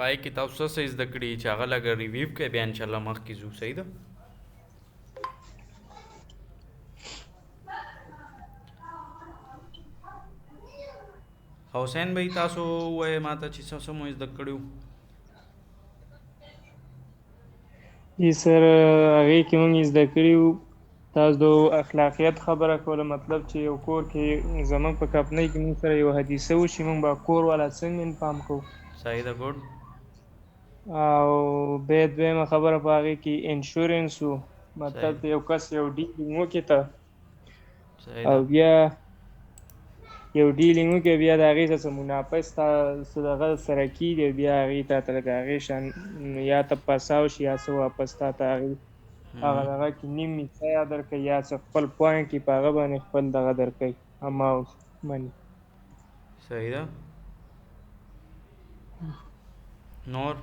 بایک کې تاسو څه زده کړي چې هغه لږ ریویو کوي بیا ان شاء الله مخکې ځو صحیح ده حسین بھائی تاسو وایي ماته چې څه مو زده کړیو جی سر هغې کې موږ زده کړي وو تاسو د اخلاقیت خبره کوله مطلب چې یو کور کې زموږ په کمپنۍ کې موږ سره یو حادثه وشي موږ به کور والا څنګه انفارم کوو صحیح ده ګډ او بیا دویمه خبره په هغې کې انشورنس و مطلب صحیح یو کس یو ډیلینګ وکړي ته صحیح او ده بیا یو ډیلینګ وکړي بیا د هغې څه منافع ستا څه دغه سره کېږي بیا هغې تا ته لکه هغې شان یا ته پساو شي یا څه واپس تا ته هغې هغه دغه کې نیم حصه یا درکوي یا څه خپل پوینټ کې په هغه باندې خپل دغه درکوي اماونټ مني صحیح ده نور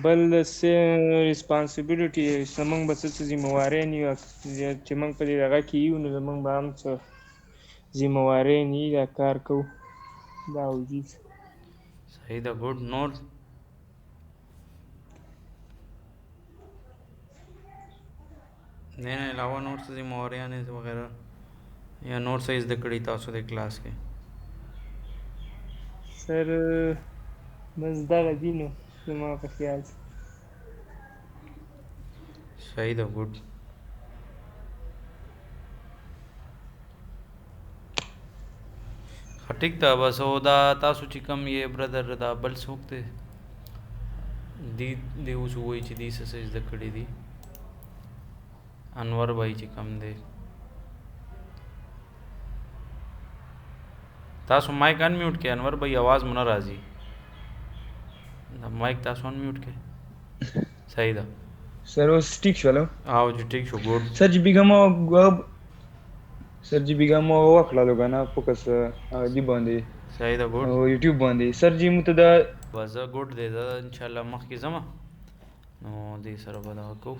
بل ریسپانسیبلیټي زموږ به څه ذمهوارۍ نه وي چې موږ په دې دغه کې یو نو زموږ به هم څه ذمهوارۍ نه وي دا کار کوو دا وجود صحیح ده ګډ نور نه علاوه نور څه ذمہواریاں وغیرہ یا نور څه زده کړي تاسو د کلاس کې سر بس دغه دي نو زما په خیال صحیح ده ګډ ټیک ده بس او دا تاسو چې کوم یې برادر دا بل څوک دی دی اوس وایي چې دی څه زده کړي دي انور بھائی چې کوم دی تاسو مایک ان میوټ کړئ انور بھائی आवाज مو نه راځي دا مایک تاسو ان میوټ کړئ صحیح ده سر اوس ټیک شولو او چې ټیک شو ګډ سر جی بیګم وکړلو کنه فوکس دی باندې صحیح ده ګډ او یوټیوب باندې سر جی متدا بس ګډ دی دا ان شاء الله مخکې زما نو دې سره به دا کو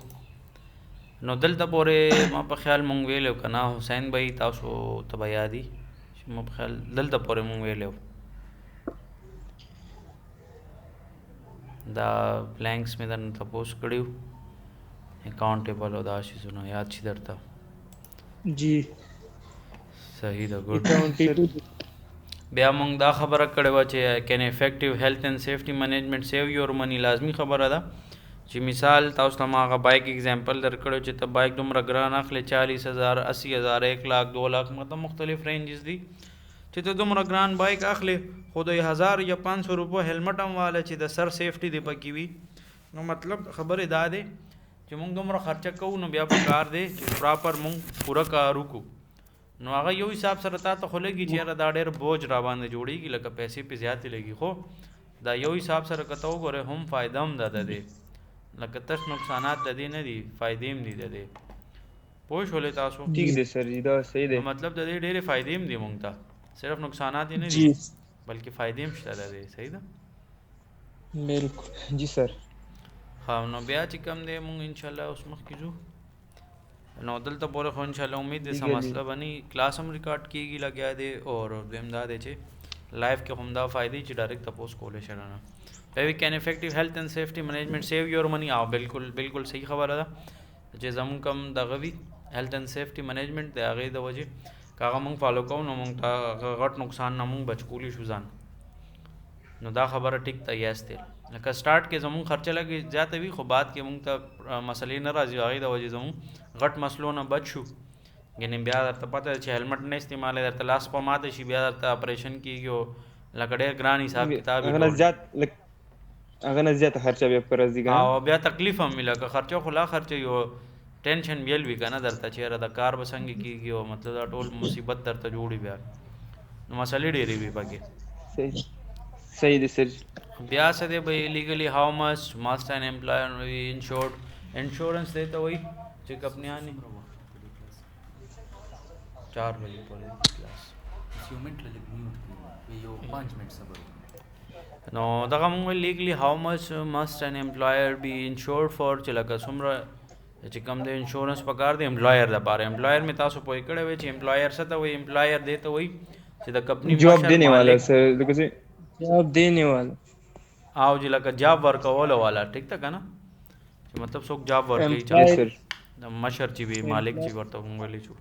نو دلته پورې ما په خیال مونږ ویلو کنه حسین بھائی تاسو ته یادي چې ما په خیال دلته پورې مونږ ویلو دا بلانکس مې درنه تپوس کړیو اکاؤنټیبل او دا شیزونه یاد شي درته جی صحیح ده ګډ بیا مونږ دا خبره کړې وه چې کین افیکټیو هیلث اینڈ سیفټي مینجمنټ سیو یور منی لازمي خبره ده چې مثال تاسو ته ما هغه بایک اگزامپل درکړو چې ته بایک دومره ګران اخلې 40,000 80,000 1 लाख 2 लाख مطلب مختلف رینجز دي چې ته دومره ګران بایک اخلې خو د 1000 یا 500 روپو هیلمټ هم واله چې د سر سیفټي دی پکې وي نو مطلب خبره دا ده چې مونږ دومره خرچه کوو نو بیا په کار دی چې پراپر مونږ پوره کار وکړو نو هغه یو حساب سره تا ته خو لګي چې یاره دا ډېر بوج را باندې جوړېږي لکه پیسې پې زیاتې لګي خو دا یو حساب سره که ته وګورې هم فایده هم ده د دې لکه تش نقصانات د دې نه دي فایدې هم دي د دې پوه شولې تاسو ٹھیک دی سر جی دا صحیح دی مطلب د دې ډېرې فایدې هم دي مونږ ته صرف نقصانات یې نه دي بلکې فایدې هم شته د دې صحیح ده بالکل جی سر ها نو بیا چې کوم دی مونږ ان شاء الله اوس مخکې ځو نو دلته پورې خو ان شاء الله امید ده سم مسله بني کلاس هم ریکارډ کیږي لګیا دی اور دویم دا دی چې لایف کې هم دا فائدې چې ډایرکټ تاسو کولې شئ نه وی کین افیکټیو هیلث اینڈ سیفټي مینجمنٹ سیو یور منی او بالکل صحیح خبره ده چې زمون کم دغه وی هیلث اینڈ سیفټي مینجمنٹ د هغه د وجه کاغه مونږ فالو کوو نو مونږ ته غټ نقصان نه مونږ بچ کولی شو ځان نو دا خبره ټیک ته یاسته لکه سٹارټ کې زمون خرچه لګي زیاته وي خو بعد کې مونږ ته مسلې نه راځي هغه د وجه زمون غټ مسلو نه بچ شو یعنی بیا درته پته چې هیلمټ نه استعمال درته لاس په ماته شي بیا درته اپریشن کیږي لکه ډېر ګران حساب کتاب هغه نه زیات خرچه بیا پر ځي او بیا تکلیف هم لکه خرچه خو لا خرچه یو ټینشن بیل وی کنه درته چیرې د کار بسنګ کیږي او مطلب دا ټول مصیبت درته جوړي بیا نو مسلې ډېرې وي پکې صحیح دی سر بیا څه دی به لیګلی هاو مچ ماست ان امپلایر وی انشورډ انشورنس دیته وای چې کمپنیانه 4 بجے پورې کلاس سیومنټ لګنی یو 5 منټ صبر نو دغه مونږ لیګلی هاو مچ ماست ان امپلایر بی انشورډ فور چې لکه څومره چې کوم د انشورنس پکار دی امپلایر د پاره امپلایر می تاسو پوي کړی وي چې امپلایر څه ته وي امپلایر دیته وي چې د کمپنی جاب دینے والا سر جواب دینے والا او چې لکه جاب ورکولو والا ټیک ده که نه چې مطلب څوک جاب ورکوي یس امپلای سر د مشر چې وي مالک چې ورته موږ ویلی شو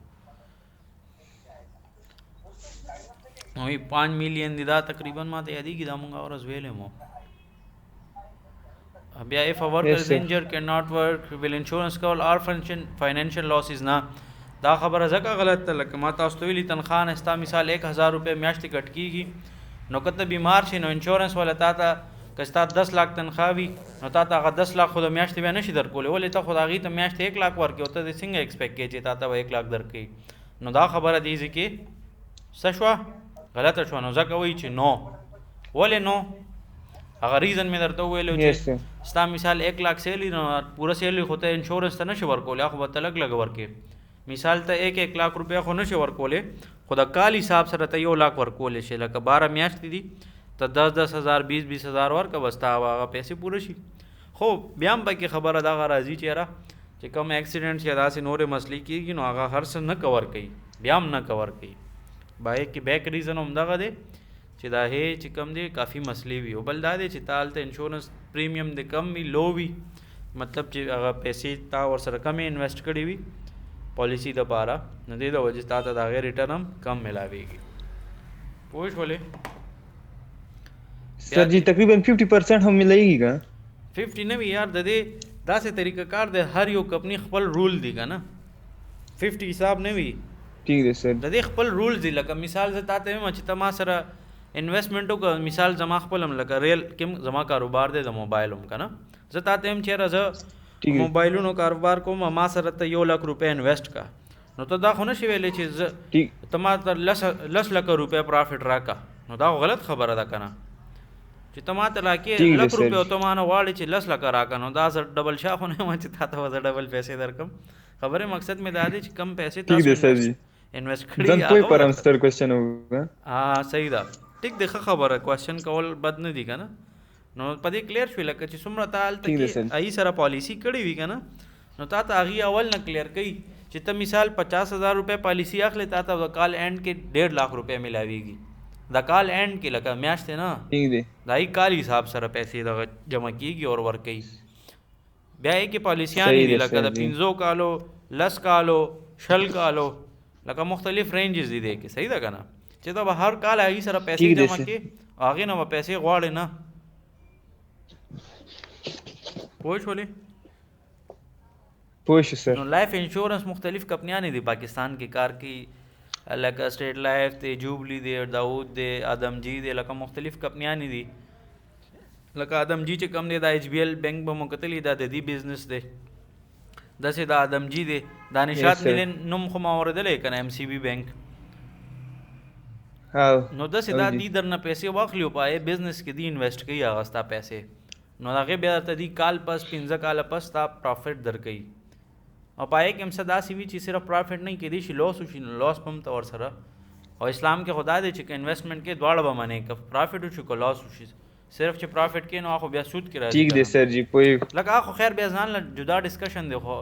نو 5 میلیون دی دا تقریبا ماته یادېږي دا مونږ ورځ ویلی مو بیا if a worker Yes, is sir. injured cannot work will insurance cover or financial losses نه دا خبره ځکه غلط ده لکه ما تاسو ته ویلي تنخواه نه ستا مثال 1000 روپۍ میاشتې کټ کېږي نو که ته بیمار شي نو انشورنس والا تا ته که ستا 10 لاک تنخواه وي نو تا ته هغه 10 لاک خو د میاشتې بیا نشي درکولی ولې ته خو د هغې ته میاشتې 1 لاک ورکړې او ته دې څنګه ایکسپیکټ کوې چې تا ته به 1 لاک درکوي نو دا خبره دې ځای کې څه شوه غلطه شوه نو ځکه وایي چې نو ولې نو هغه ریزن مې درته وویلو یس چې سر ستا مثال 1 لاک سیلري نو پوره سیلري خو ته انشورنس ته نشي ورکولی هغه خو به ته لږ لږ ورکې مثال ته 1 لاک روپیا خو نشي ورکولی خو د کال حساب سره ته 1 لاک ورکولی شي لکه 12 میاشتې دي ته 10 هزار 20 هزار ورکه بس تا هغه پیسې پوره شي خو بیا هم پکې خبره دغه راځي چې یاره چې کوم اکسیډنټ یا داسې نورې مسلې کېږي نو هغه هر څه نه کور کوي بیا هم نه کور کوي باید کې بیک ریزن هم دغه دی چې دا هی چې کم دی کافي مسلې وي او بل دا دی چې تا هلته انشورنس پریمیم د کم وي لو وي مطلب چې هغه پیسې تا ورسره کمې انویسټ کړي وي پالیسي دپاره نو دې د وجې تا ته د هغې ریټرن هم کم میلاویږي پوه شولې سر جی تقریباً 50% هم ملائے گا 50 نه وي یار د دې داسې طریقه کار دی هر یو کمپنی خپل رول دی که نه 50 حساب نه وي ٹھیک ہے سر د دې خپل رولز دي لکه مثال زه تا ته وایم چې ته ما سره انویسټمنټ وکړه مثال زما خپل هم لکه ریل کې زما کاروبار دی د موبایل هم که نه زه تا ته وایم چېرې زه ٹھیک ہے موبایلونو کاروبار کوم ما سره ته 1 لک روپۍ انویسټ کا نو ته دا خو نشي ویلی چې زه ٹھیک ته ما ته 10 لکه روپۍ پرافټ راکا نو دا خو غلط خبره ده که نه چې ته ما ته راکې ٹھیک ہے لک سر روپۍ او ته ما نه غواړې چې 10 لکه راکا نو دا زه ډبل شا خو نه یم چې تا ته به زه ډبل پیسې درکم خبرې مقصد مې دا دی چې کم پیسې ٹھیک ہے تاسو سر جی انویسټ ځان کړي پوی هغه پر ورکړه. سر کوېسچن ہوگا صحیح ده ټیک دی ښه خبره کوېسچن کول بد نه دي که نه نو په دې کلیر شوي لکه چې څومره تا هلته ٹھیک دی کې سر. ای سره پالیسي کړې وي که نه نو تا ته هغې اول نه کلیر کوي چې ته مثال 50,000 روپۍ پالیسي اخلې تا ته د کال اینډ کې 1.5 لاک روپۍ میلاویږي د کال اینډ کې لکه میاشتې نه ٹھیک دی د هغې کال حساب سره پیسې دغه جمع کېږي او ورکوي بیا یې کې صحیح پالیسیانې دی دي لکه سر د جی. 15 کالو 10 کالو 10 کالو لکه مختلف رینجز دي دی کې صحیح ده که نه چې ته به هر کال هغې سره پیسې ٹھیک دی جمع سر. کړې او هغې نه به پیسې غواړې نه پوه شولې پوش سر نو لائف انشورنس مختلف کمپنیانې دي پاکستان کې کار کوي لکه اسټیټ لائف دی جوبلی دی داود دی ادمجي دی لکه مختلف کمپنیانې دي لکه ادمجي چې کم دی دا ایچ بی ایل بینک به مو کتلی دا د دې بزنس دی داسې دا ادمجي دی دا نشاط Yes, sir. ملین نوم خو ما اورېدلی که نه ایم سی بي بینک ہاں نو داسې دا دی درنه پیسې واخلي او په هغې بزنس کې دی انویسټ کوي هغه ستا پیسې نو هغې بیا درته دی کال پس 15 کاله پس ستا پرافټ درکوي او په هغې کې هم څه داسې وي چې صرف پرافټ نه کېدای شي لاس وشي نو لاس به هم ته ورسره او اسلام کې خو دا دی چې که انویسټمنټ کې دواړه به منې که پرافټ وشي که لاس وشي صرف چې پرافټ کې نو هغه خو بیا سود کې راځي ٹھیک که دی نه. سر جی پوی لکه هغه خو خیر بیا ځان له جدا ډسکشن دی خو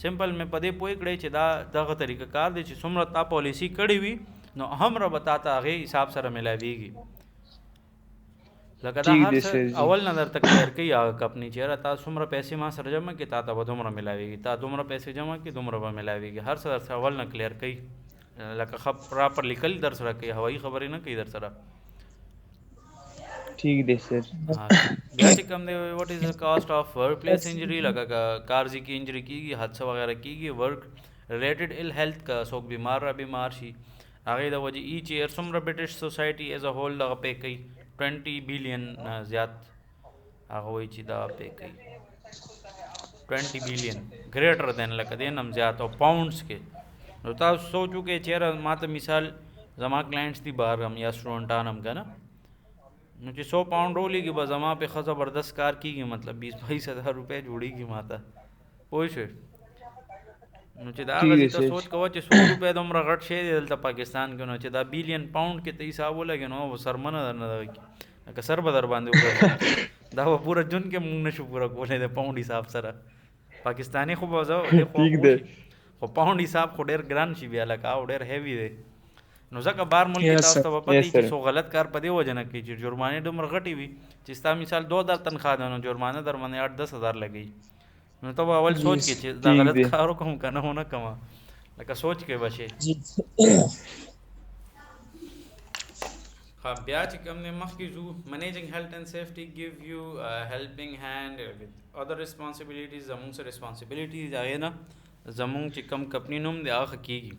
سمپل مې په دې پوه کړی چې دا دغه طریقه کار دی چې څومره تا پالیسي کړې وي نو هومره به تا ته هغې حساب سره میلاویږي لکه دا ٹھیک هر دی څه سر جی. اول نه درته کلیر کوي هغه کمپنۍ چې یاره تا څومره پیسې ما سره جمع کړي تا ته به دومره میلاویږي تا دومره پیسې جمع کړي دومره به میلاویږي هر څه درته اول نه کلیر کوي لکه ښه پراپر لیکل در سره کوي هوایي خبرې نه کوي در سره ٹھیک دی سر بیا چې کوم دی واټ از د کاسټ آف ورک پلیس انجری لکه کارځي کې انجری کېږي حادثه وغیرہ کېږي ورک ریلیټډ ال هیلث که څوک بیمار را بیمار شي هغې د وجې ایچ ایئر څومره برټش سوسایټي ایز ا هول دغه پے کوي 20 بلین زیات هغه وایي چې دغه پے کوي 20 بلین ګریټر دین لکه دې نه هم زیات او پاونډس کې نو تاسو سوچ وکړئ چېرې ما ته مثال زما کلاینټس دي بهر هم یا سټوډنټان هم که نه نو چې 100 پاؤنډ رولیږي به زما پې ښه زبردست کار کېږي مطلب 20-22 هزار روپۍ جوړېږي ما ته پوه شوې نو چې دا هغه ٹھیک ہے ته سر. سوچ کوه چې 100 روپۍ دومره غټ شی دی دلته پاکستان کې نو چې دا بلین پاؤنډ کې ته حساب ولګې نو سرمنه درنه دغه کړي لکه سر به در باندې وګرځي دا به پوره جون کې موږ نشو پوره کولی د پاؤنډ حساب سره پاکستاني خو به زه ٹھیک دی خو پاؤنډ حساب خو ډېر ګران شي بیا لکه او ډېر هیوي دی نو ځکه بهر ملک کې Yes, تاسو sir. ته به پته Yes, وي چې sir. څو غلط کار په دې وجه نه کوي چې جرمانې دومره غټې وي چې ستا مثال 2000 تنخواه ده نو جرمانه در باندې 8-10 هزار لګي نو ته به اول سوچ کې Yes. چې دا ٹھیک غلط دی. کار وکړم که نه ونه کړم لکه سوچ کې به شي جی بیا چې کوم دی مخکې ځو منیجنګ هیلث اینڈ سیفټي ګیو یو هیلپینګ هینډ وذ اذر ریسپانسبلیټیز زمونږ سره ریسپانسبلیټیز هغې نه زمونږ چې کم کمپنی نوم دی هغه کېږي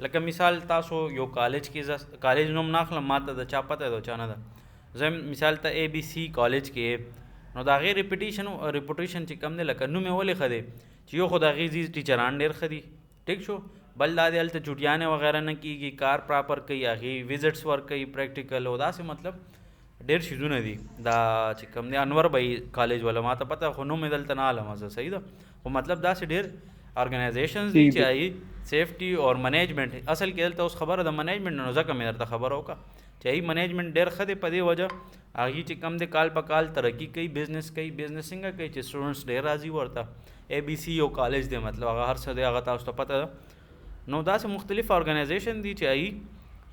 لکه مثال تاسو یو کالج کې کالج نوم نه اخلم ما ته د چا پته ده چا نه ده زه مثال ته اے بی سی کالج کې نو د هغې ریپوټیشن چې کم دی لکه نوم یې ولې ښه دی چې یو خو د هغې زیز ټیچران ډېر ښه دي ټیک شو بل دا دی هلته چوټیانې وغیره نه کېږي کار پراپر کوي هغې وزټس ورکوي پریکټیکل او داسې مطلب ډېر شیزونه دي دا چې کوم دی انور به کالج والا ما ته پته خو نوم یې دلته نه علم زه صحیح ده خو مطلب داسې ډېر ارګنایزیشنز دي چې هغې سیفټي اور منیجمنټ اصل کې دلته اوس خبره د منیجمنټ نو ځکه مې درته خبره وکړه چې هغې منیجمنټ ډېر ښه دی په دې وجه هغې چې کم دی کال په کال ترقي کوي بزنس څنګه کوي چې سټوډنټس ډېر راځي ورته اے بی سی یو کالج دی مطلب هغه هر څه دی هغه تاسو ته پته ده نو داسې مختلف ارګنایزیشن دي چې هغې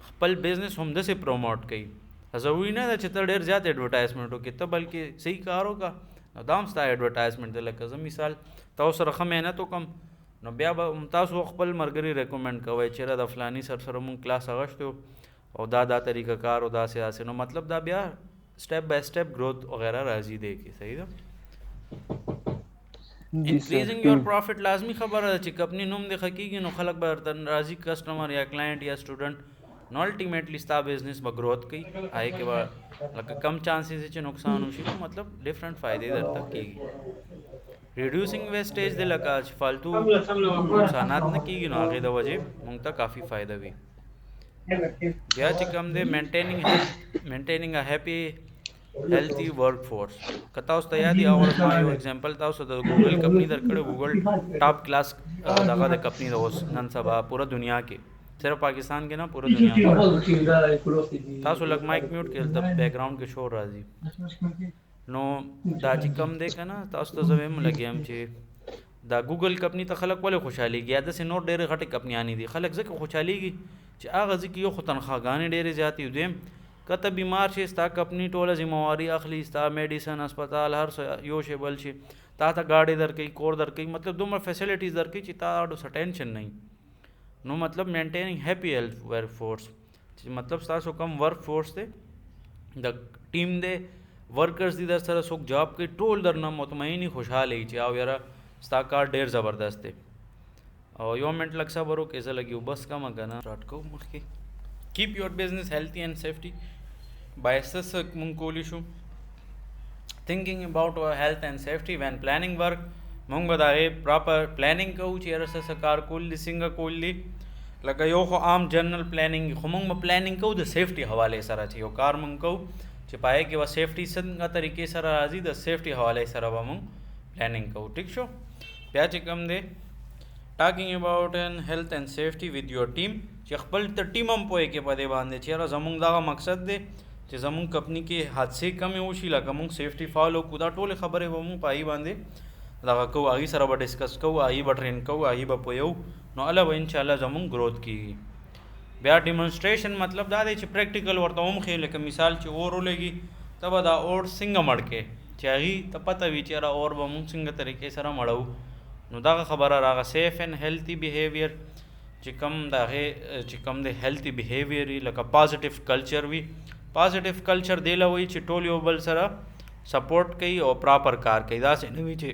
خپل بزنس همداسې پروموټ کوي ضروري نه ده چې ته ډېر زیات ایډورټایزمنټ وکړې ته بلکې صحیح کار وکړه نو دا هم ستا ایډورټایزمنټ دی لکه زه مثال تاسو سره ښه محنت وکړم نو بیا به تاسو خپل ملګري ریکومنډ کوئ چېرې د فلاني سره مونږ کلاس اغوښتی او دا طریقه کار او داسې نو مطلب دا بیا سټیپ بای سټیپ گروتھ وغیرہ راځي دی کې صحیح ده انکریزنګ یور پروفټ لازمی خبره ده چې کمپنی نوم دې ښه کېږي نو خلک به درته راځي کسټمر یا کلاینټ یا سټوډنټ نو الټیمیټلی ستا بزنس به گروتھ کوي هغې کې به لکه کم چانسز چې نقصان وشي نو مطلب ډفرنٹ فایدې درته کېږي ریډیوسنګ ویسټیج دی لکه چې فالتو نقصانات نه کېږي نو هغې د وجې مونږ ته کافي فایده وي بیا چې کوم دی مینټیننګ ا هیپي healthy workforce که تاسو ته یاد وي هغه ورځ ما یو اگزامپل تاسو د ګوګل کمپنی درکړی ګوګل ټاپ کلاس دغه د کمپنی ده اوس نن سبا پوره دنیا کې صرف پاکستان کې نه پوره دنیا کې تاسو لږ مایک میوټ کړئ د بیک ګراوند کې شور راځي نو دا چې کم دی که نه تاسو ته زه ویم لګیم چې دا ګوګل کمپنی ته خلک ولې خوشحالېږي یا داسې نور ډېرې غټې کمپنیانې دي خلک ځکه خوشحالېږي چې هغه ځای کې یو خو تنخواګانې ډېرې زیاتې وي دویم که ته بیمار شې ستا کمپنی ټوله ذمواري اخلي ستا میډیسن اسپتال هر څه یو شی بل شي تا ته ګاډۍ درکوي کور درکوي مطلب دومره فیسلټیز درکوي چې تا اډو څه ټینشن نه نو مطلب مینټیننګ هیپي هیلث ورک فورس چې مطلب ستاسو کم ورک فورس دی د ټیم دی ورکرز دي در سره څوک جاب کوي ټول درنه مطمئن خوشحاله وي چې او یاره ستا کار ډېر زبردست دی او یو منټ لږ صبر وکړې زه لږ یو بس کمه که نه سټارټ کوو مخکې کیپ یور بزنس هیلتھی اینڈ سیفټي باعث مونږ کولی شو تھنکنګ اباؤٹ هیلث اینڈ سیفټي وین پلاننګ ورک مونږ به د هغې پراپر پلاننګ کوو چې یاره څه کار کول دي څنګه کول دي لکه یو خو عام جنرل پلاننګ خو مونږ به پلاننګ کوو د سیفټي حوالې سره چې یو کار مونږ کوو چې په هغې کې به سیفټي څنګه طریقې سره راځي د سیفټي حوالې سره به مونږ پلاننګ کوو ټیک شو بیا چې کوم دی ټاکینګ اباؤٹ ان هیلث اینڈ سیفټي ود یور ټیم چې خپل ته ټیم هم پوهې کې په دې باندې چې یاره زمونږ دغه مقصد دی چې زمونږ کمپني کې حادثې کمې وشي لکه مونږ سیفټي فالو کړو دا ټولې خبرې به مونږ په هغې باندې دغه کوو هغې سره به ډسکس کوو هغې به ټرین کوو هغې به پوهیو نو هله به انشاءالله زمونږ گروتھ کېږي بیا ډیمونسټریشن مطلب دا دی چې پریکټیکل ورته ومښې لکه مثال چې اور ولګي ته به دا اور څنګه مړ کې چې هغې ته پته وي چې یاره اور به مونږ څنګه طریقې سره مړو نو دغه خبره راغه سیف اینڈ هیلتھی بیهیویر چې کوم د هغې چې کوم د هیلتھی بیهیویر وي لکه پازیټیو کلچر وي پازیټیو کلچر دی له وایي چې ټول یو بل سره سپورټ کوي او پراپر کار کوي داسې نه وي چې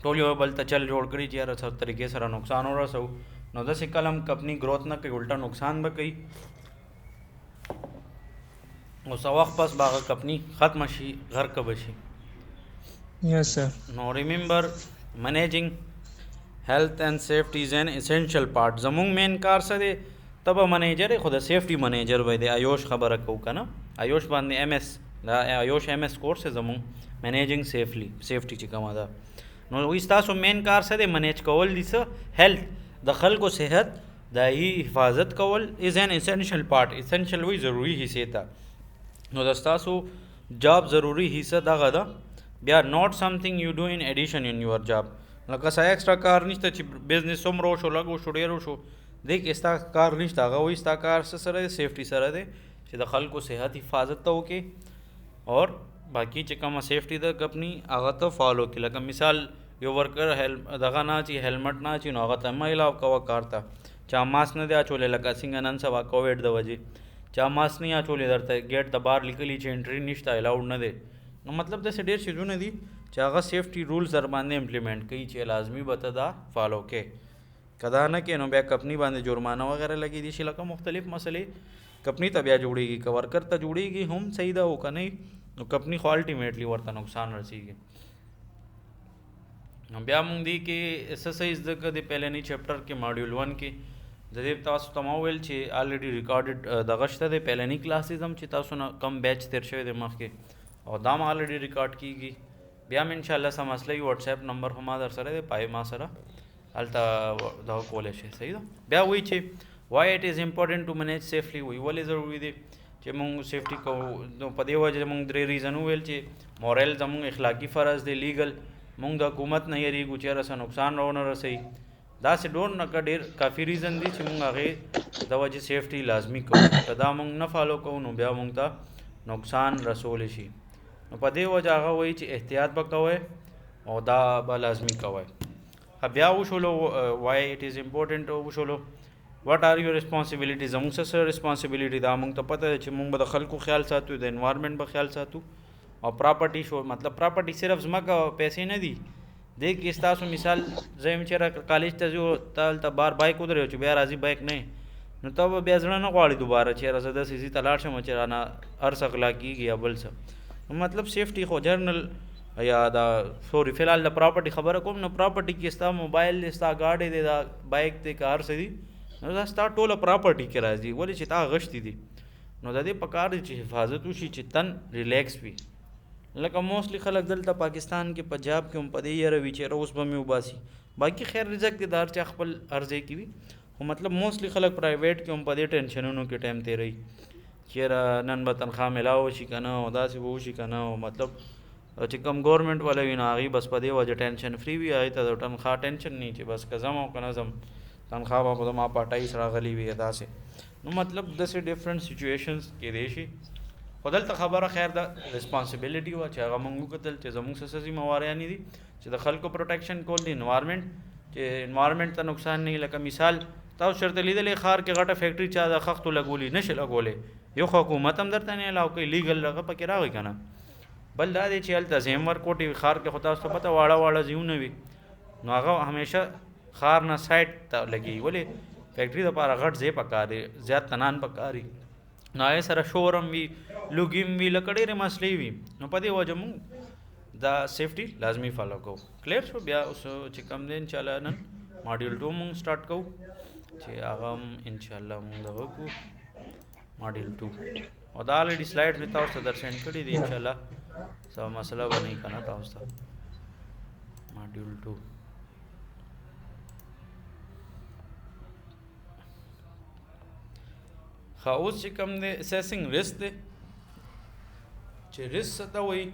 ټول یو بل ته چل جوړ کړي چې یاره څه طریقې سره نقصان ورسوو نو داسې کله هم کمپنی گروتھ نه کوي الټا نقصان به کوي او څه وخت پس به هغه کمپنی ختمه شي غرقه به شي یس سر نو ریممبر منیجنګ health and safety is an essential part زمونږ مین کار څه دی ته به منیجر خو د سیفټي منیجر به دی ایوش خبره کوو که نه ایوش باندې ایم ایس دا ایوش ایم ایس کورس دی زمونږ منیجنګ سیفټي چې کومه ده نو وایي ستاسو مین کار څه دی منیج کول دي څه هیلث د خلکو صحت د هغې حفاظت کول از این اسینشل پارټ اسینشل وایي ضروري حصې ته نو د ستاسو جاب ضروري حصه دغه ده بیا ناٹ سمثینګ یو ډو ان ایډیشن ان یور جاب لکه څه ایکسټرا کار نشته چې بزنس څومره وشو لږ وشو ډېر وشو دی کې ستا کار نشته هغه وایي ستا کار څه سره دی سیفټي سره دی چې د خلکو صحت حفاظت ته وکړي اور باقي چې کومه سیفټي ده کپنی هغه ته فالو کړي. لکه مثال یو ورکر دغه نه چې هیلمټ نه چې نو هغه ته مه الاو کوه کار ته چا ماسک نه دی اچولی لکه څنګه نن سبا کووډ د وجې چا ماسک نه اچولی درته ګیټ د بار لیکلي چې انټري نشته الاؤډ نه دی. نو مطلب داسې ډېر څیزونه دي چې هغه سیفټي رولز در باندې امپلیمنٹ کوي چې لازمي به ته دا فالو کې که دا نه کې نو بیا کمپنی باندې جرمانه وغیره لګي دي شي لکه مختلف مسلې کمپنی ته بیا جوړیږي که ورکر ته جوړیږي هم صحیح ده او که نه نو کمپنی خو الټیمیټلی ورته نقصان رسیږي. بیا مونږ دی کې ایکسرسایز د د پهلنی چپټر کې ماډیول 1 کې د دې تاسو ته ما ویل چې الریډي ریکارډډ دغه شته د پهلنی کلاسز هم چې تاسو نه کم بیچ تیر شوی د مخکې او دا هم الریډي ریکارډ کیږي. بیا هم انشاءالله څه مسله وي واتس اپ نمبر هم در سره دی پای ما سره هلته دغه کولی شي صحیح ده. بیا وایي چې why it is important to manage safely وایي ولې ضروري دی چې مونږ سیفټي کوو. نو په دې وجه مونږ 3 ریزن وویل چې مورل زمونږ اخلاقي فرض دی لیګل مونږ د حکومت نه یریږو چې هره څه نقصان راونه رسوي داسې ډېر نه که ډېر کافي ریزن دي چې مونږ هغې د وجې سیفټي لازمي کوو که دا مونږ نه فالو کوو نو بیا مونږ ته نقصان رسولی شي. نو په دې وجه هغه وایي چې احتیاط به کوئ او دا به لازمي کوئ. بیا وشولو وای اټ از امپورټنټ وشولو واټ آر یور ریسپانسبلیټي زموږ څه ریسپانسبلیټي ده مونږ ته پته ده چې مونږ به د خلکو خیال ساتو د انوایرمنټ به خیال ساتو او پراپرټي شو مطلب پراپرټي صرف ځمکه او پیسې نه دي دې کې ستاسو مثال زه یم چېرې کالج ته ځو ته هلته بار بایک ودرېږو چې بیا راځي بایک نه نو ته به بیا زړه نه غواړي دوباره چېرې زه داسې ځي ته لاړ شم چې رانه هر څه غلا کېږي یا بل څه مطلب سیفټي خو جرنل یا دا سوري فی الحال د پراپرټي خبره کوم نو پراپرټي کې ستا موبایل دی ستا ګاډی دی دا بایک دی که هر څه دي نو دا ستا ټوله پراپرټي کې راځي ولې چې تا غشتي دي نو د دې پکار دی چې حفاظت وشي چې تن ریلیکس وي. لکه موسټلی خلک دلته پاکستان کې پنجاب کې هم په دې یره وي چې اوس به مې وباسي باقي خیر رزق دی د هر چا خپل هر ځای کې وي خو مطلب موسټلی خلک پرایویټ کې هم په دې ټینشنونو کې ټایم تېروي چېرې نن به تنخواه میلاو شي که نه او داسې به وشي که نه او مطلب چې کوم ګورنمنټ والا وي نو هغې بس په دې وجه ټینشن فری وي هغې ته د تنخواه ټینشن نه چې بس که ځم او که نه ځم تنخواه به زما په 28 راغلی وي داسې نو مطلب داسې ډفرنټ سچویشنز کېدی شي خو دلته خبره خیر ده ریسپانسبلیټي وه چې هغه مونږ وکتل چې زموږ څه ذمهواریانې دي چې د خلکو پروټیکشن کول د انوایرمنټ چې انوایرمنټ ته نقصان نه لکه مثال تاسو چېرته لیدلی ښار کې غټه فیکټري چا د خښتو لګولي نشي لګولی یو خو حکومت هم درته نه الاو کوي لیګل هغه پکې راغی که نه بل دا دی چې هلته زیم ورکوټ وي ښار کې خو تاسو ته پته واړه واړه ځایونه وي نو هغه همیشه ښار نه سایډ ته لګي ولې فیکټري دپاره غټ ځای پکار دی زیات تنان پکار وي نو هغې سره شور هم وي لوګي هم وي لکه ډېرې مسلې وي نو په دې وجه مونږ دا سیفټي لازمي فالو کوو. کلیر شو. بیا اوس چې کوم دی انشاءالله نن ماډیول 2 مونږ سټارټ کوو چې هغه هم انشاءالله مونږ دغه کوو ماډیول 2 او دا الریډي سلایډ مې تاسو ته در سینډ کړي دي انشاءالله څه مسله به نه که نه تاسو ته ماډیول 2 ښه اوس چې کوم دی اسیسنګ ریسک دی چې ریسک څه ته وایي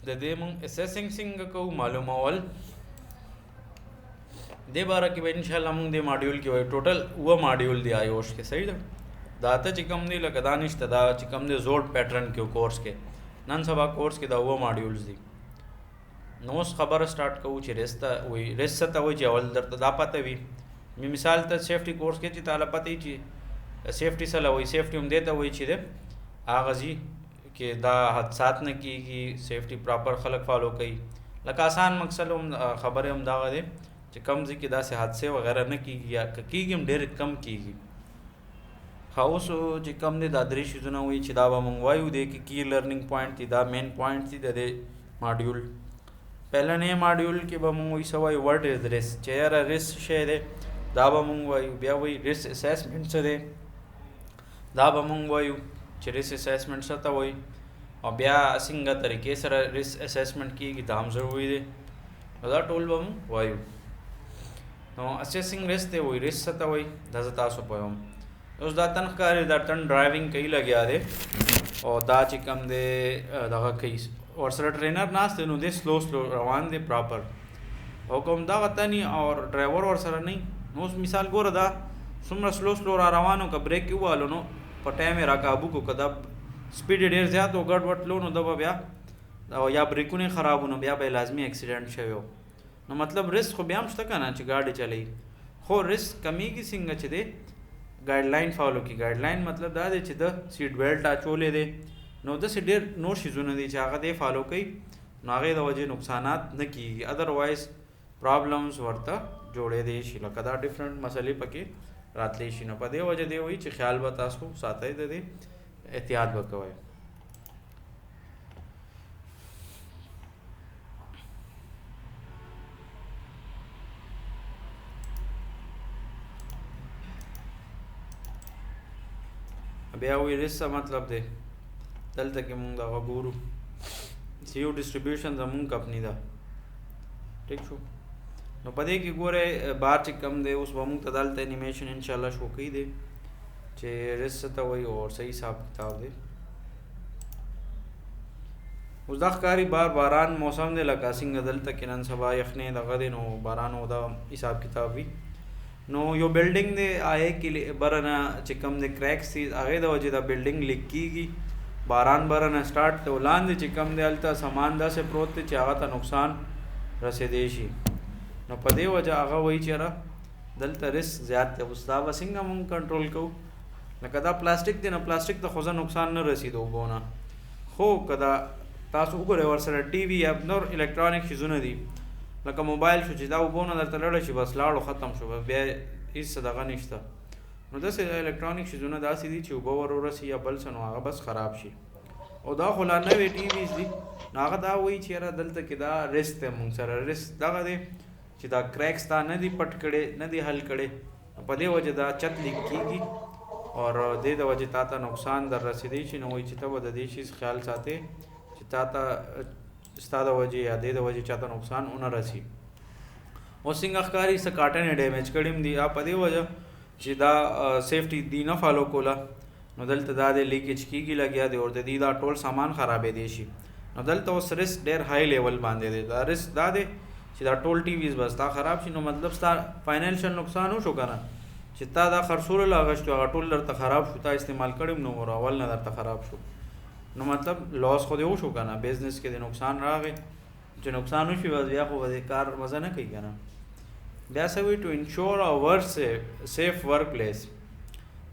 د دې مونږ اسیسنګ څنګه کوو معلومول دې باره کې به انشاءالله مونږ دې ماډیول کې وایو ټوټل 9 ماډیول دی آیوش کې صحیح ده دا ته چې کوم دی لکه دا نشته دا چې کوم دی زوړ پیټرن کې کورس کې نن سبا کورس کې دا 9 ماډیولز دي نو اوس خبره سټارټ کوو چې ریسک ته وایي ریسک څه ته وایي چې اول درته دا پته وي مثال ته سیفټي کورس کې چې تعالی پته وي چې سیفټي سره وایي سیفټي هم دې ته وایي چې دی هغه ځي کې دا حادثات نه کېږي سیفټي پراپر خلک فالو کوي لکه آسان مقصد هم خبرې هم دغه دی چې کم ځای کې داسې حادثې وغیره نه کېږي یا که کېږي هم ډېر کم کېږي. ښه اوس چې کم دی دا 3 شیزونه وایي چې دا به مونږ وایو دی کې کی لرننګ پوینټ دي دا مین پوینټ دي د دې ماډیول. پهلنی ماډیول کې به مونږ وایي څه وایو وټ از ریسک چې یاره ریسک شی دی دا به مونږ وایو. بیا وایي ریسک اسیسمنټ څه دی دا به مونږ وایو چې ریسک اسیسمنټ څه ته وایي او بیا څنګه طریقې سره ریسک اسیسمنټ کېږي دا هم ضروري دی نو دا ټول به مونږ وایو. نو اسیسنګ ریسک دی وایي ریسک څه ته وایي دا زه تاسو پوهوم. اوس دا تن ښکاري دا تن ډرایوینګ کوي لګیا دی او دا چې کوم دی دغه کوي ورسره ټرینر ناست دی نو دی سلو روان دی پراپر او کوم دغه تني او ډرایور ورسره نه نو اوس مثال ګوره دا څومره سلو را روانو که بریک یې ووهلو نو په ټایم یې را کابو کړو. که دا سپیډ یې ډېر زیات و ګډ وډ تلو نو ده به بیا یا بریکونه یې خراب و نو بیا به یې لازمي اکسیډنټ شوی و. نو مطلب رسک خو بیا هم شته که نه چې ګاډي چلوي، خو رسک کمیږي څنګه چې دی ګایډ لاین فالو کړي. ګایډ لاین مطلب دا دی چې د سیټ بیلټ اچولی دی، نو داسې ډېر نور شیزونه دي چې هغه دی فالو کوي نو هغې د وجې نقصانات نه کېږي، ادروایز پرابلمز ورته جوړېدی شي، لکه دا ډفرنټ مسلې پکې راتلی شي. نو په دې وجه دی وایي چې خیال به تاسو ساتئ، د دې احتیاط به کوئ. بیا وایي رسک څه مطلب دی، دلته کې مونږ دغه ګورو سی یو ډسټریبیوشن زمونږ کمپني ده، ټیک شو. نو په دې کې ګورئ بار چې کم دی، اوس به مونږ ته دلته انیمیشن انشاءالله شو کوي دی چې رسک څه ته وایي او صحیح حساب کتاب دی. اوس دا ښکاري باران موسم دی، لکه څنګه دلته کې نن سبا یخنۍ دغه دی نو باران او دا حساب کتاب وي. نو یو بلډینګ دی آی کې برنه چې کم دی کریکس دي، هغې د وجې دا بلډینګ لیک کېږي، باران برنه سټارټ دی، ولاندې چې کم دی هلته سامان داسې پروت دی چې هغه ته نقصان رسېدی شي. نو په دې وجه هغه وایي چې یاره دلته رسک زیات دی. اوس دا به څنګه مونږ کنټرول کوو، لکه دا پلاسټک دی نو پلاسټک ته خو زه نقصان نه رسېد اوبو نه، خو که دا تاسو وګورئ ورسره ټي وي یا نور الکترانیک شیزونه دي لکه موبایل شو چې دا اوبو نه درته لړه شي بس لاړو ختم شو، بیا هېڅ دغه نشته. نو داسې الکترانیک شیزونه داسې دي چې اوبه ور ورسي یا بل څه نو هغه بس خراب شي. او دا خو لا نوې ټي ویز دي نو هغه دا وایي چې یاره دلته کې دا رسک دی مونږ سره، رسک دغه دی چې دا کریکس تا نه دي پټ کړی نه دي حل کړی، په دې وجه دا چت لیک کېږي او دې د وجې تا ته نقصان در رسېدی شي. نو وایي چې ته به د دې شي خیال ساتې چې تا ته ستا د وجې یا دې د وجې چاته نقصان ونه رسي. اوس څنګه ښکاري څه کاټن یې ډیمیج کړي هم دي، په دې وجه چې دا سیفټي دی نه فالو کوله نو دلته دا د لیکیج کېږي لګیا دی او د دې دا ټول سامان خرابېدی شي. نو دلته اوس رسک ډېر های لیول باندې دی، دا رسک دا دی چې دا ټول ټي ویز بس تا خراب شي، نو مطلب ستا فاینانشل نقصان وشو که نه چې تا دا خرڅولو اغوښتي هغه ټول درته خراب شو، تا استعمال کړی نو اول نه درته خراب شو، نو مطلب لاس خو دې وشو که نه، بزنس کې د نقصان راغی، چې نقصان وشي بس بیا خو به د کار مزه نه کوي که نه. بیا څه وایي ټو انشور ا ورک سیف ورک پلیس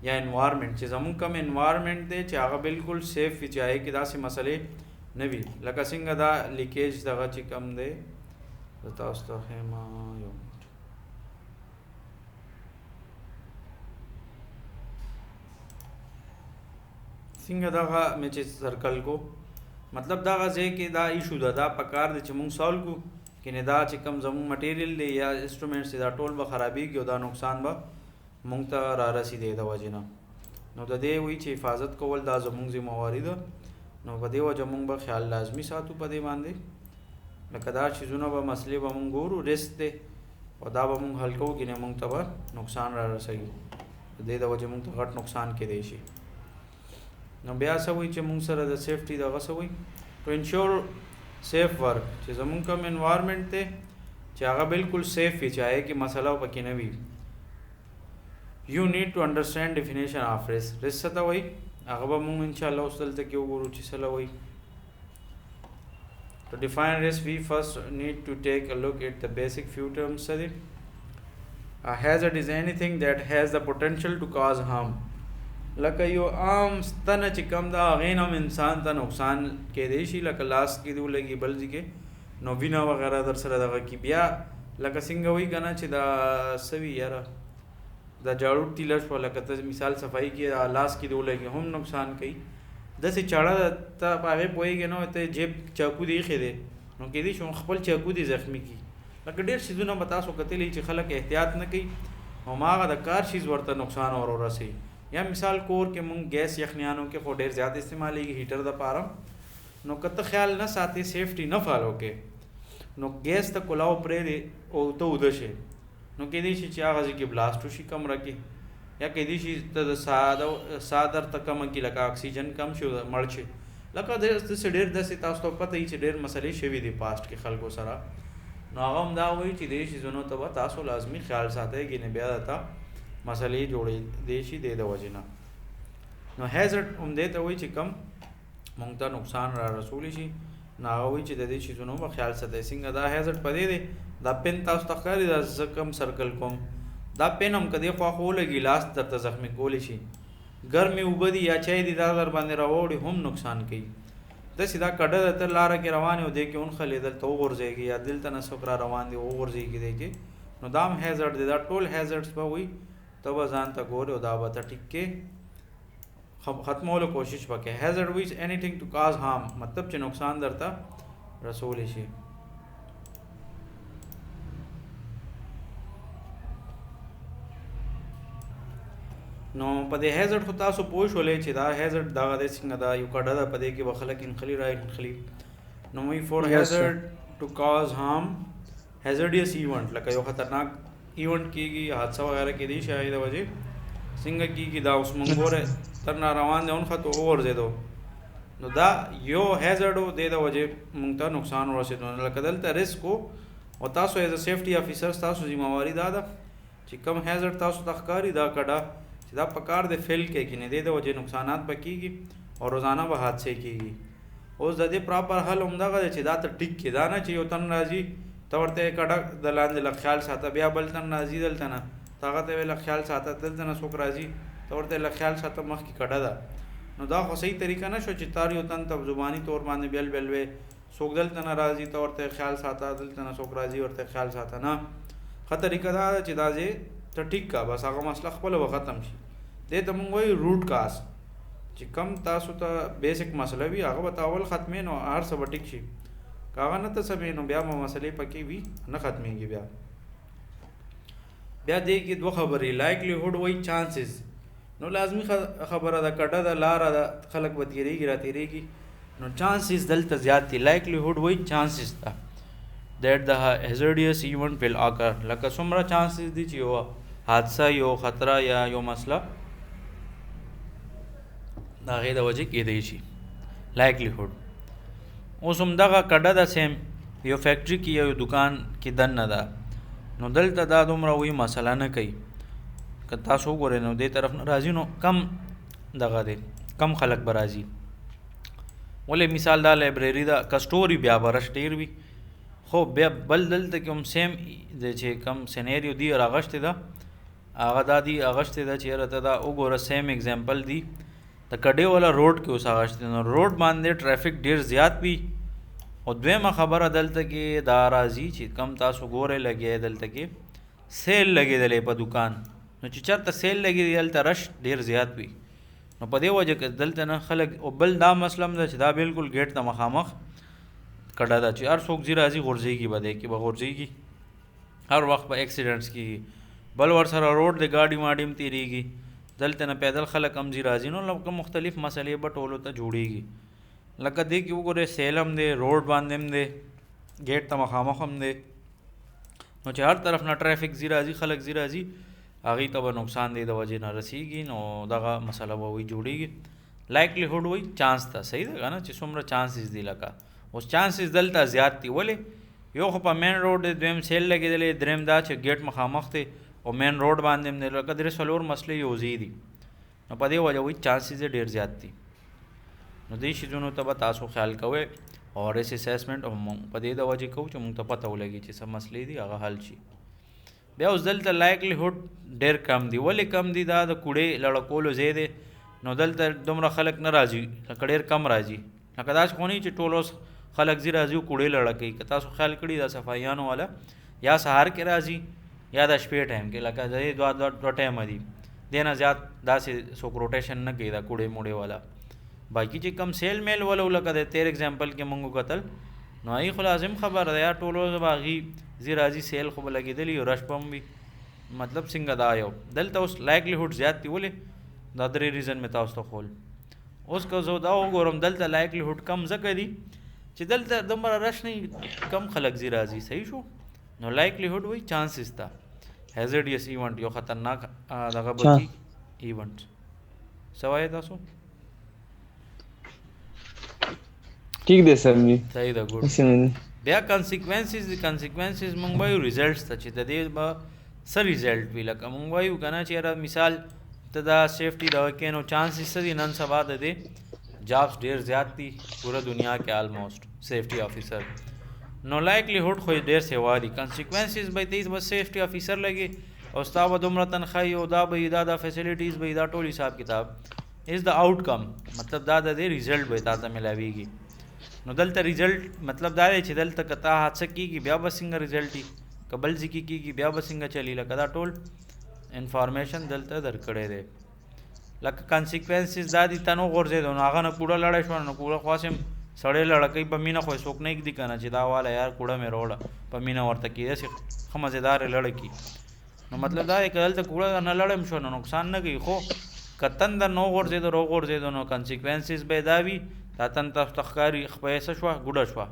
یا انوایرمنټ، چې زمونږ کوم انوایرمنټ دی چې هغه بالکل سیف وي، چې هغې کې داسې مسلې نه وي، لکه څنګه دا لیکیج دغه چې کم دی زه تاسو ته ښیم یو څنګه دغه مې چې سرکل کو، مطلب دغه ځای کې دا ایشو ده، دا پکار دی چې مونږ سالو کو کنې دا چې کم زمونږ مټیریل دی یا انسټرومنټس دی دا ټول به خرابېږي او دا نقصان به مونږ ته را رسېدی د وجې نه. نو د دې وایي چې حفاظت کول دا زمونږ ذمهواري ده، نو په دې وجه مونږ به خیال لازمي ساتو په دې باندې، لکه دا چیزونه به مسلې به مونږ ګورو، رسک دی او دا به مونږ حل کوو، کنې مونږ ته به نقصان را رسوي، د دې د وجې مونږ ته غټ نقصان کېدی شي. نو بیا څه وایي چې مونږ سره د سیفټي دغه څه وایي ټو انشور سیف ورک، چې زمونږ کوم انوایرمنټ دی چې هغه بالکل سیف وي، چې هغې کې مسله پکې نه وي. یو نیډ ټو انډرسټینډ ډیفینیشن آف رسک، رسک څه ته وایي هغه به مونږ انشاءالله اوس دلته کې وګورو چې څه وایي. To define risk, we first need to take a look at the basic few terms. A hazard is anything that has the potential to cause harm. لکه یو عام ستنه چې کم ده هغې نه هم انسان ته نقصان کېدی شي، لکه لاس کې دې ولګي بل ځای کې نو وینه وغیره در سره دغه کي، بیا لکه څنګه وایي که نه چې دا څه وي یاره دا جاړو تیله شوه، لکه ته مثال صفایي کې لاس کې دې ولګي هم نقصان کوي. داسې چاړه ته په هغې پوهېږې نه ته جیب چاقو دې ایښی دی نو کېدای شي خپل چاقو دې زخمي کړي، لکه ډېر څیزونه به تاسو کتلی چې خلک احتیاط نه کوي او هماغه د کار شیز ورته نقصان ور ورسوي. یا مثال کور کې مونږ ګیس یخنیانو کې خو ډېر زیات استعمالیږي هیټر دپاره، نو که ته خیال نه ساتې سیفټي نه فالو کې نو ګیس ته کلاو پرېږدې او ته اوده شې نو کېدای شي چې هغه ځای کې بلاسټ وشي کمره کې، یا کېدای شي ته د ساه درته کمه کړي لکه اکسیجن کم شي مړ شي، لکه داسې ډېر داسې تاسو ته پته وي چې ډېر مسلې شوي دي پاسټ کې خلکو سره، نو هغه هم دا وایي چې دې شیزونو ته به تاسو لازمي خیال ساتئ، ګینې بیا درته مسلې جوړې دی شي د وجې نه. نو هیزرډ هم دې ته وایي چې کم مونږ ته نقصان را رسولی شي، نو هغه وایي چې د دې شیزونو به خیال ساتئ. څنګه دا هیزرډ په دې دی، دا پین تاسو ته ښکاري دا زه کم سرکل کوم، دا پین هم که دې خوا خو ولګي لاس درته زخمي کولی شي. ګرمې اوبه دي یا چای دي دا در باندې راوړي هم نقصان کوي. داسې دا کډه ده ته لاره کې روان یو دی کې ونښلې دلته وغورځېږي یا دلته نه څوک را روان دی وغورځېږي دی کې، نو دا هم هیزرډ دی. دا ټول هیزرډس به وي، ته به ځان ته ګورې او دا به ته ټیک کې ختمولو کوشش وکړې. هیزرډ ویز انیثینګ ټو کاز هارم، مطلب چې نقصان درته رسولی شي. نو په دې هیزرډ خو تاسو پوه شولې چې دا هیزرډ دغه دی څنګه دا یو کډه ده، په دې کې به خلک انخلي را انخلي. نو وی فور هیزرډ ټو کاز هارم هیزرډیس ایونټ، لکه یو خطرناک ایونټ کېږي، حادثه وغیرہ کېدی شي د وجې څنګه کېږي. دا اوس مونږ ګوره تر نه روان دی ونښته وغورځېدو، نو دا یو هیزرډ و، دې د وجې مونږ ته نقصان ورسېدو. لکه دلته رسک و، او تاسو ایز ا سیفټي افیسر تاسو ذمہواري دا ده چې کم هیزرډ تاسو ته ښکاري دا کډه چې دا پکار دی فیل کې کینې دې د وجې نقصانات به کېږي او روزانه به حادثې کېږي. اوس د دې پراپر حل همدغه دی چې دا ته ټیک کې، دا نه چې یو تن راځي ته ورته کډه د لاندې لږ خیال ساته، بیا بل تن راځي دلته نه ته هغه ته ویې لږ خیال ساته، دلته نه څوک راځي ته ورته لږ خیال ساته، مخکې کډه ده. نو دا خو صحیح طریقه نه شو چې تار یو تن ته زباني طور باندې بیل بیل وې، څوک دلته نه راځي ته ورته خیال ساته، دلته نه څوک راځي ورته خیال ساته. نه، ښه طریقه دا ده چې دا ځای ته ټیک کا، بس هغه مسله خپله به ختم شي. دې ته مونږ وایو روټ کاز، چې کم تاسو ته بیسک مسله وي هغه به ته اول ختمې نو هر څه به ټیک شي، که هغه نه ته سمې نو بیا به مسلې پکې وي نه ختمېږي. بیا دې کې دوه خبرې، لایکلیهوډ وایي چانسز. نو لازمي خبره ده، کډه ده لاره ده خلک به تېرېږي را تېرېږي، نو چانسز دلته زیات دي. لایکلیهوډ وایي چانسز ده دیٹ د هیزرډیس ایونټ ویل اکر، لکه څومره چانسز دي چې یو حادثه یو خطره یا یو مسله د هغې د وجې کېدی شي. لایکلیهوډ اوس همدغه کډه ده سیم یو فیکټري کې یو دکان کې دننه ده، نو دلته دا دومره وایي مسله نه کوي. که تاسو وګورئ نو دې طرف نه راځي نو کم دغه دی، کم خلک به راځي. ولې مثال دا لایبرري ده، که سټوري بیا به رش ډېر وي، خو بیا بل دلته کې هم سیم دی چې کم سینیریو دی راغشتې ده هغه دا دی اغشتې ده چې یاره ته دا وګوره سیم اگزامپل دی د کډې والا روډ کې اوس اغشتې، نو روډ باندې ټرافیک ډېر زیات وي. او دویمه خبره دلته کې دا راځي چې کم تاسو ګورئ لګیا دلته کې سیل لګېدلی په دکان، نو چې چېرته سیل لګېدي هلته رش ډېر زیات وي، نو په دې وجه کې دلته نه خلک. او بل دا مسله هم ده چې دا بالکل ګیټ ته مخامخ کډه ده چې هر څوک ځي راځي غورځېږي به دی کې به غورځېږي، هر وخت به ایکسیډنټس کېږي. بل ورسره روډ د ګاډي ماډي هم تېرېږي، دلته نه پیدل خلک هم ځي راځي، نو لکه مختلف مسلې به ټولو ته جوړېږي. لکه دې کې وګورئ سیل هم دی، روډ باندې هم دی، ګیټ ته مخامخ هم دی، نو چې هر طرف نه ټرافیک ځي راځي خلک ځي راځي هغې ته به نقصان دی د وجې نه رسېږي، نو دغه مسله به وایي جوړېږي. لایکلیهوډ وایي چانس ته، صحیح ده که نه چې څومره چانسز دي. لکه اوس چانسز دلته زیات دي، ولې یو خو په مین روډ دی، دویم سیل لګېدلی، دریم دا چې ګیټ مخامخ دی او مین روډ باندې هم دی، لکه درې څلور مسلې یو ځای دي، نو په دې وجه وایي چانسز یې ډېر زیات دي. نو دې شیزونو ته به تاسو خیال کوئ او ریس اسیسمنټ هم په دې د وجې کوو چې مونږ ته پته ولګي چې څه مسلې دي هغه حل شي. بیا اوس دلته لایکلیهوډ ډېر کم دی، ولې کم دی؟ دا د کوړې لړکولو ځای دی، نو دلته دومره خلک نه راځي، لکه ډېر کم راځي. لکه داسې خو نه چې ټول اوس خلک ځي راځي او کوړې لړه کوي. که تاسو خیال کړي دا صفایانو والا یا سهار کې راځي یا د شپې ټایم کې، لکه د دوه ټایمه دي، دې نه زیات داسې څوک روټیشن نه کوي دا کوړې موړې والا. باقي چې کم سیل میل ولو لکه د تیر اگزامپل کې مونږ وکتل، نو هغې خو لازم خبره ده یا ټولو به هغې ځي راځي سیل خو به لګېدلي او رش به هم وي، مطلب څنګه دا یو. دلته اوس لایکلیهوډ زیات دي، ولې؟ دا درې ریزن مې تاسو ته ښول. اوس که زه دا وګورم دلته لایکلیهوډ کم ځکه دي چې دلته دومره رش نه کم خلک ځي راځي، صحیح شو؟ نو لایکلیهوډ وایي چانسز ته. هیزرډیس ایونټ یو خطرناک دغه به کي ایونټ. څه وایې تاسو؟ ٹھیک دی سر جی، صحیح ده، ګوډ. بیا کنسیکوینسز مونږ وایو ریزلټس ته، چې د دې به څه ریزلټ وي. لکه مونږ وایو که نه چې یاره مثال ته دا سیفټي دغه کې نو چانسز څه دي نن سبا د دې جابس ډېر زیات دي پوره دنیا کې آلموسټ سیفټي آفیسر. نو لایکلیهوډ خو یې ډېر سیوا دي. کنسیکوینسز به یې بس سیفټي آفیسر لګي او ستا به دومره تنخواهي او دا به دا فیسلیټیز به دا ټول حساب کتاب از د آوټکم مطلب دا د دې ریزلټ به تا ته ملاویږي. نو دلته ریزلټ مطلب دا دی چې دلته که تا حادثه کېږي بیا به څنګه ریزلټ وي، که بل ځای کې کېږي بیا به څنګه چلی. لکه دا ټول انفارمیشن دلته درکړی دی. لکه کنسیکوینسز دا دي ته نو غورځېدو نو هغه نه کوړه لړی شوه نو کوړه خواس هم سړی لړکۍ په مینه خو یې څوک نه ږدي که نه چې دا واله یار کوړه مې راوړه په مینه ورته کړي داسې ښه مزېدارې لړکي. نو مطلب دا دی که دلته کوړه نه لړم شو نو نقصان نه کوي، خو که تنده نه وغورځېدو راوغورځېدو نو کنسیکوینسز به یې دا وي دا تن تاسو ته ښکاري خپه څه شوه ګوډه شوه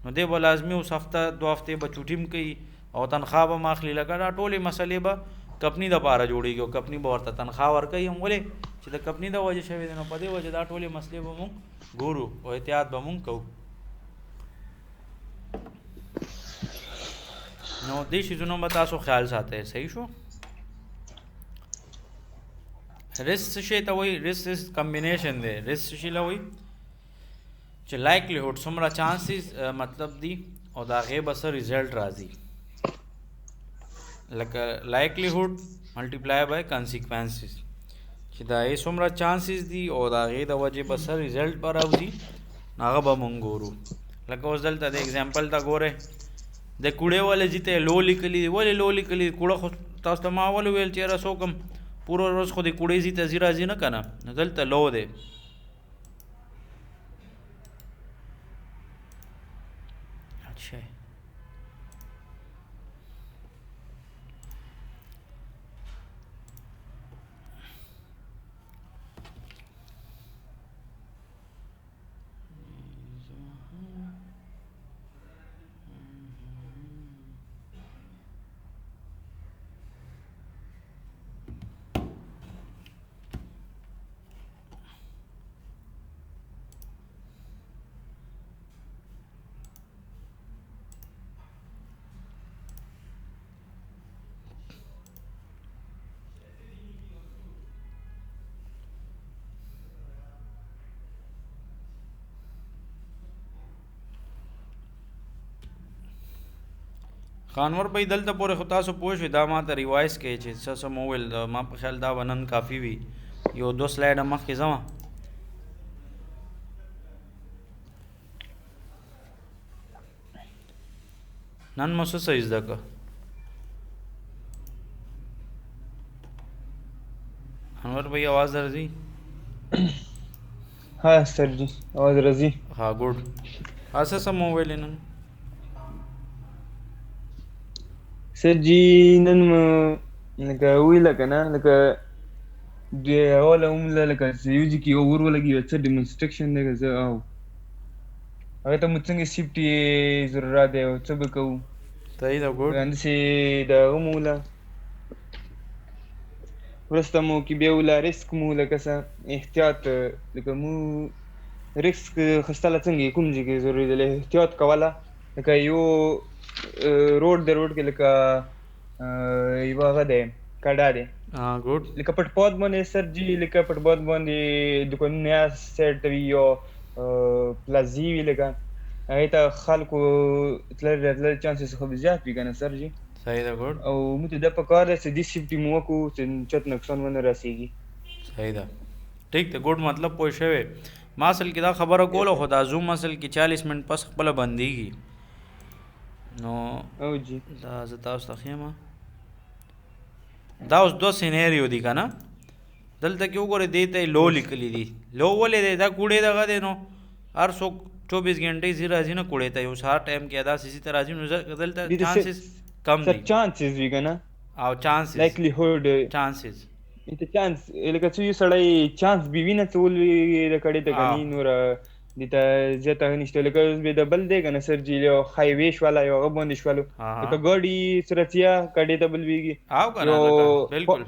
نو دی به لازمي اوس هفته 2 هفتې به چوټي هم کوي او تنخواه به م اخلي. لکه دا ټولې مسلې به کمپني دپاره جوړېږي او کمپني به ورته تنخواه ورکوي هم ولې چې د کمپني د وجې شوې دی نو په دې وجې دا ټولې مسلې به مونږ ګورو او احتیاط به مونږ کوو. نو دې شیزونو به تاسو خیال ساتئ. صحیح شو. رسک څه شی ته وایي؟ رسک کمبینیشن دی. رسک څه شي له وایي چې لایکلیهوډ څومره چانسز مطلب دي او د هغې به څه ریزلټ راځي. لکه لایکلیهوډ ملټیپلای بای کنسیکوینسز چې د هغې څومره چانسز دي او د هغې د وجې به څه ریزلټ به راوځي هغه به مونږ ګورو. لکه اوس دلته د اگزامپل ته ګورئ د کوړې والے ځي ته لو لیکلي دي. ولې لو لیکلي دي؟ کوړه خو تاسو ته ما اول وویل چې یاره څوک هم پوره ورځ خو د کوړې ځي ته ځي راځي نه که نه نو دلته لو دی. اچھا خانور بھائی دلته پورې خو تاسو پوه شئ دا ما ته ریوایز کوي چې څه څه مو وویل ما په خیال دا به نن کافي وي. یو 2 سلایډه مخکې ځمه نن مو څه څه زده که انور بھائی आवाज راځي؟ ها سر جی आवाज راځي. ها ګډ اسه څه مو ویل نن سر جی نن لکه ویله که نه لکه د اوله عمله لکه یو ځای کې یو ور ولګي یو څه ډیمونسټریکشن دی که زه او هغې ته مو څنګه سیفټي ضرورت دی او څه به کوو صحیح ده ګډ همداسې د هغه مو وله وروسته مو کې بیا وله ریسک مو لکه څه احتیاط لکه مو ریسک اخیستله څنګه کوم ځای کې ضروري دی احتیاط کوله لکه یو روډ د روډ کې لکه یو هغه دی کډه دی ګډ لکه پټپاد باندې سر جي لکه پټپاد باندې دوکانونه یا سیټ وي یا پلازي وي لکه هغې ته خلکو تلل راتلل چانسز خو زیات وي که نه سر جي صحیح ده ګډ او موږ ته دا پکار دی چې دې سیفټي مو وکړو چې چاته نقصان ونه رسېږي. صحیح ده ټیک ده ګډ مطلب پوه شوی. ما اصل کې دا خبره کوله خو دا زوم اصل کې 40 منټ پس خپله بندېږي نو او جی دا زه تاسو ته ښیم دا اوس 2 سینیریو دي که نه دلته کې وګورئ دې ته لو لیکلي دي. لو ولې دی دا کوړې دغه دی نو هر څوک 24 غنټې ځي راځي نه کوړې ته یو سهار ټایم کې داسې ځي ته راځي نو دلته چانسز کم دي چانسز وي که نه او چانسز لایکلیهوډ چانسز ته چانس لکه څه یو سړی چانس به وي نه څه ولوي د کړې ته کني نور دې ته زیاته نشته لکه اوس به د بل دی که نه سر جي یو هایوې شوله یو هغه باندې شولو لکه ګاډي سره څیا کډې ته بل ویږي او که نه بلکل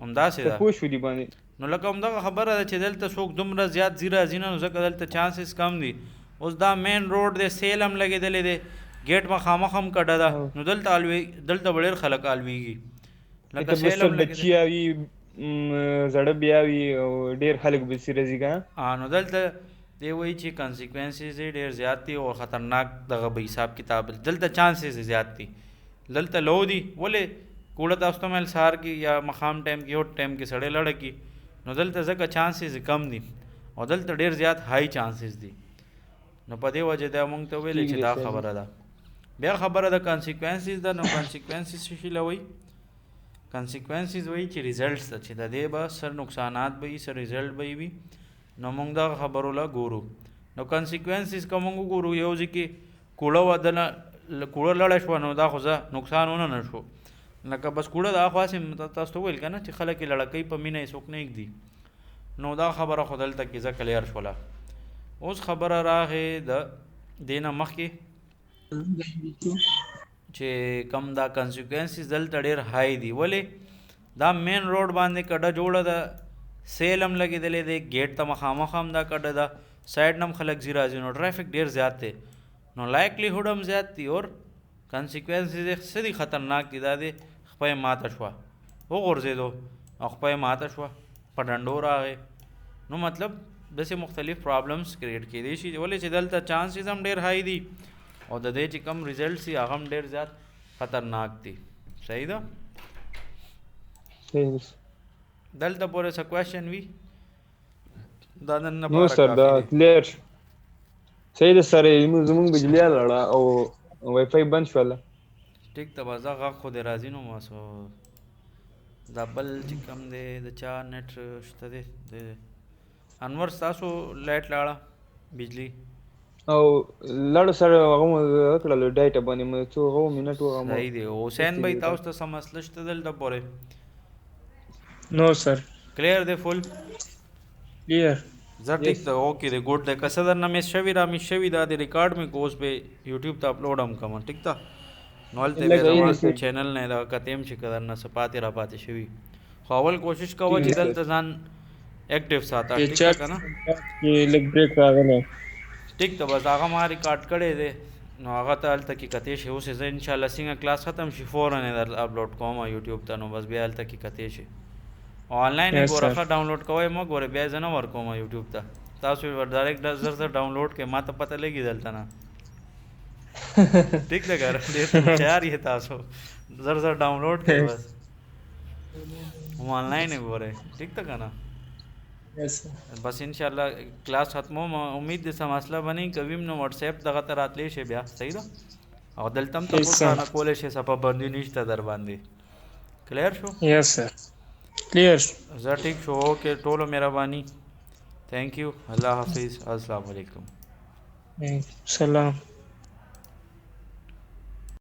همداسې ده پوه شو دې باندې نو لکه همدغه خبره ده چې دلته څوک دومره زیات ځي راځي نه نو ځکه دلته چانسز کم دي. اوس دا مین روډ دی سیل هم لګېدلی دی گیټ مخامخ هم کډه ده او. نو دلته به ډېر خلک الویږي ته لکه بس سیلم بچي لګېدلی وي زړه بیا وي او ډېر خلک به سي راځي که نو دلته دی وایي چې کنسیکوینسز یې ډېر زیات دي او خطرناک دغه به حساب کتاب دلته چانسز زیات دي دلته لو دي ولې کوړه تاسو ته مل سهار کې یا مخام ټایم کې هوټ ټایم کې سړی لړه کې نو دلته ځکه چانسز کم دي او دلته ډېر زیات های چانسز دي نو په دې وجه دا مونږ ته ویلې چې دا خبره ده بیا خبره ده کانسیکوینسز ده نو کانسیکوینسز څه شي له وایي کانسیکوینسز وایي چې ریزلټس ده چې د دې به سر نقصانات به وي سر ریزلټ به وي نو موږ دغه خبرو له ګورو نو کانسیکوینسز که موږ وګورو یو ځای کې کوړه ودله کوړه لړه شوه نو دا خو زه نقصان ونه نه شو لکه بس کوړه د اخوا تاسو ته ویل که نه چې خلک یې لړکۍ په مینه یې څوک نه ږدي نو دا خبره خو دلته کې زه کلیر شوله اوس خبره راغې د دې نه مخکې چې کم دا کنسیکوینسز دلته ډېر های دي ولې دا مین روډ باندې کډه جوړه ده سیل هم لګېدلی دی ګیټ ته مخامخ هم دا کډه ده سایډ نه هم خلک ځي راځي نو ټرافیک ډېر زیات دی نو لایکلیهوډ هم زیات دي اور کنسیکوینسز یې څه دي خطرناک دي دا دی خپه یې ماته شوه وغورځېدو او خپه یې ماته شوه په ډنډو راغې نو مطلب داسې مختلف پرابلمس کریټ کېدی شي ولې چې دلته چانسز هم ډېر های دي او د دې چې کم ریزلټس دي هغه هم ډېر زیات خطرناک دي صحیح ده دلته پورې څه کوېشن وي دا نن نو لپاره سر دا کافي دی کلیر صحیح ده سر زمونږ بجلی لاړه او وای فای بند شوله ټیک ته به زه غږ خو دې راځي نو ماسو دا بل چې کوم دی د چا نیټ شته دی د انور ستاسو لایټ لاړه بجلی او لړ سره هغه مو کړل ډایټ باندې مې څو هغه منټ هغه صحیح دی حسین بھائی تاسو ته څه مسله شته دلته پورې نو سر کلیر دی فل کلیر زه ټیک ده اوکې دی ګوډ دی که څه درنه مس شوي را مس شوي دا د ریکارډ مې کوز به یوټیوب ته اپلوډ هم کوم ټیک ده نو هلته بیا زما چینل نه دغه کتې هم چې که درنه څه پاتې را پاتې شوي خو اول کوشش کوه چې دلته ځان اکټیو ساته ټیک ده که نه کې لږ بریک راغلی ټیک ته بس هغه ما ریکارډ کړی دی نو هغه ته هلته کې کتې شي اوس زه انشاءالله څنګه کلاس ختم شي فوراً یې در اپلوډ کوم یوټیوب ته نو بس بیا هلته کې کتې شي او آنلاین یې ګوره ښه ډاونلوډ کوئ مه ګورئ بیا یې زه نه ورکوم یوټیوب ته تاسو یې ډایرکټ زر زر ډاونلوډ کړئ ما ته پته لګي دلته نه ټیک ده که ډېر هوښیار یې تاسو زر زر ډاونلوډ کړئ بس هم آنلاین یې ګورئ ټیک ده که نه بس انشاءالله کلاس ختموم امید دې څه مسله به نه وي که وي نو وټساپ دغه ته راتلی شي بیا صحیح ده او دلته هم تپوس رانه کولی شي څه پابندي نشته در باندې کلیر شو یس سر کلیر زه ټیک شو اوکې ټولو مهرباني تھینک یو الله حافظ السلام علیکم سلام